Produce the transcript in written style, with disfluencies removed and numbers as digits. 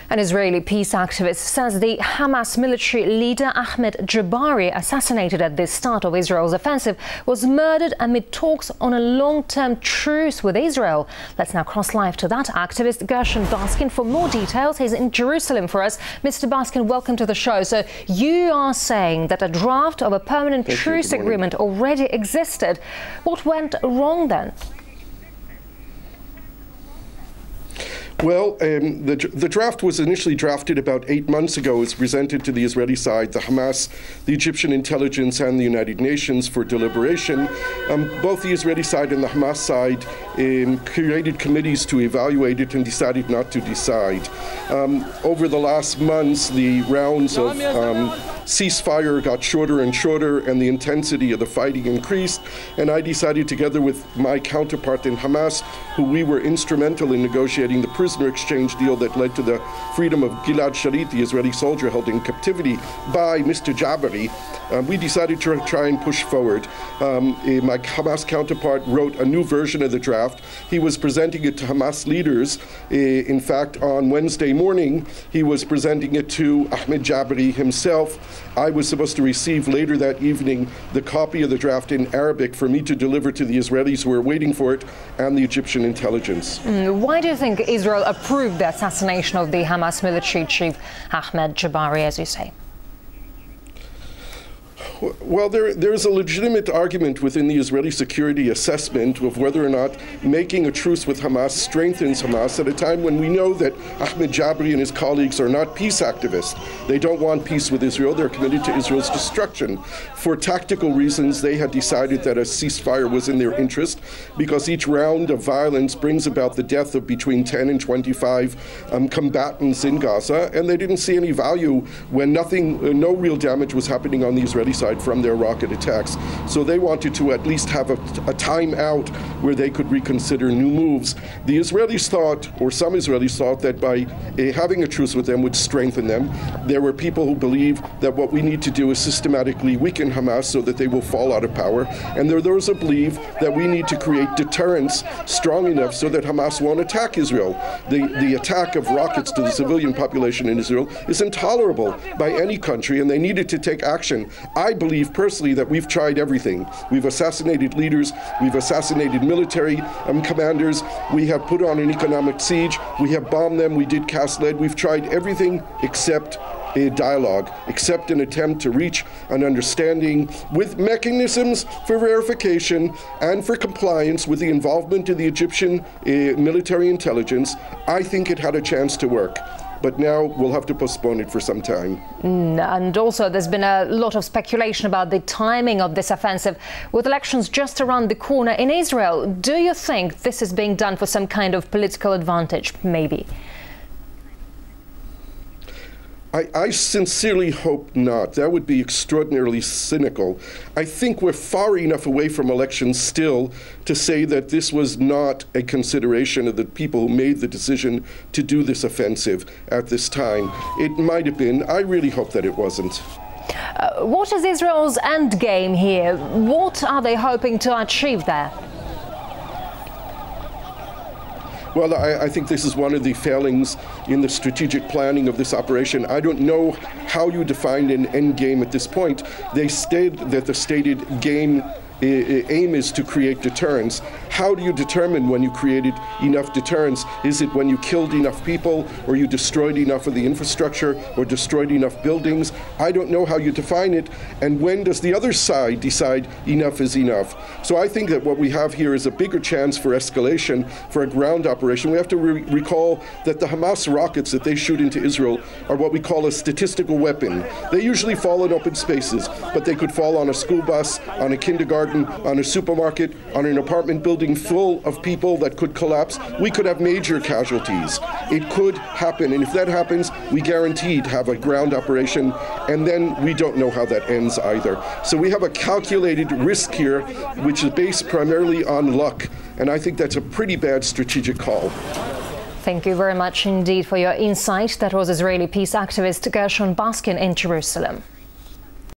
An Israeli peace activist says the Hamas military leader Ahmed Jabari, assassinated at the start of Israel's offensive, was murdered amid talks on a long-term truce with Israel. Let's now cross live to that activist, Gershon Baskin, for more details. He's in Jerusalem for us. Mr. Baskin, welcome to the show. So you are saying that a draft of a permanent truce agreement already existed. What went wrong then? Well, the draft was initially drafted about 8 months ago. It was presented to the Israeli side, the Hamas, the Egyptian intelligence, and the United Nations for deliberation. Both the Israeli side and the Hamas side created committees to evaluate it and decided not to decide. Over the last months, the rounds of ceasefire got shorter and shorter, and the intensity of the fighting increased. And I decided, together with my counterpart in Hamas, who we were instrumental in negotiating the prisoner exchange deal that led to the freedom of Gilad Shalit, the Israeli soldier held in captivity by Mr. Jabari, we decided to try and push forward. My Hamas counterpart wrote a new version of the draft. He was presenting it to Hamas leaders. In fact, on Wednesday morning, he was presenting it to Ahmed Jabari himself. I was supposed to receive later that evening the copy of the draft in Arabic for me to deliver to the Israelis who were waiting for it and the Egyptian intelligence. Why do you think Israel approved the assassination of the Hamas military chief Ahmed Jabari, as you say? Well, there's a legitimate argument within the Israeli security assessment of whether or not making a truce with Hamas strengthens Hamas at a time when we know that Ahmed Jabari and his colleagues are not peace activists. They don't want peace with Israel. They're committed to Israel's destruction. For tactical reasons, they had decided that a ceasefire was in their interest because each round of violence brings about the death of between 10 and 25 combatants in Gaza, and they didn't see any value when no real damage was happening on the Israeli side from their rocket attacks. So they wanted to at least have a time out where they could reconsider new moves. The Israelis thought, or some Israelis thought, that by having a truce with them would strengthen them. There were people who believe that what we need to do is systematically weaken Hamas so that they will fall out of power. And there are those who believe that we need to create deterrence strong enough so that Hamas won't attack Israel. The attack of rockets to the civilian population in Israel is intolerable by any country, and they needed to take action. I believe personally that we've tried everything. We've assassinated leaders, we've assassinated military commanders, we have put on an economic siege, we have bombed them, we did cast lead, we've tried everything except a dialogue, except an attempt to reach an understanding with mechanisms for verification and for compliance with the involvement of the Egyptian military intelligence. I think it had a chance to work. But now we'll have to postpone it for some time. And also there's been a lot of speculation about the timing of this offensive. With elections just around the corner in Israel, do you think this is being done for some kind of political advantage, maybe? I sincerely hope not. That would be extraordinarily cynical. I think we're far enough away from elections still to say that this was not a consideration of the people who made the decision to do this offensive at this time. It might have been. I really hope that it wasn't. What is Israel's end game here? What are they hoping to achieve there? Well, I think this is one of the failings in the strategic planning of this operation. I don't know how you define an end game at this point. They stated that the stated aim is to create deterrence. How do you determine when you created enough deterrence? Is it when you killed enough people, or you destroyed enough of the infrastructure, or destroyed enough buildings? I don't know how you define it. And when does the other side decide enough is enough? So I think that what we have here is a bigger chance for escalation, for a ground operation. We have to recall that the Hamas rockets that they shoot into Israel are what we call a statistical weapon. They usually fall in open spaces, but they could fall on a school bus, on a kindergarten, on a supermarket, on an apartment building full of people that could collapse. We could have major casualties. It could happen, and if that happens, we guaranteed have a ground operation, and then we don't know how that ends either. So we have a calculated risk here, which is based primarily on luck, and I think that's a pretty bad strategic call. Thank you very much indeed for your insight. That was Israeli peace activist Gershon Baskin in Jerusalem.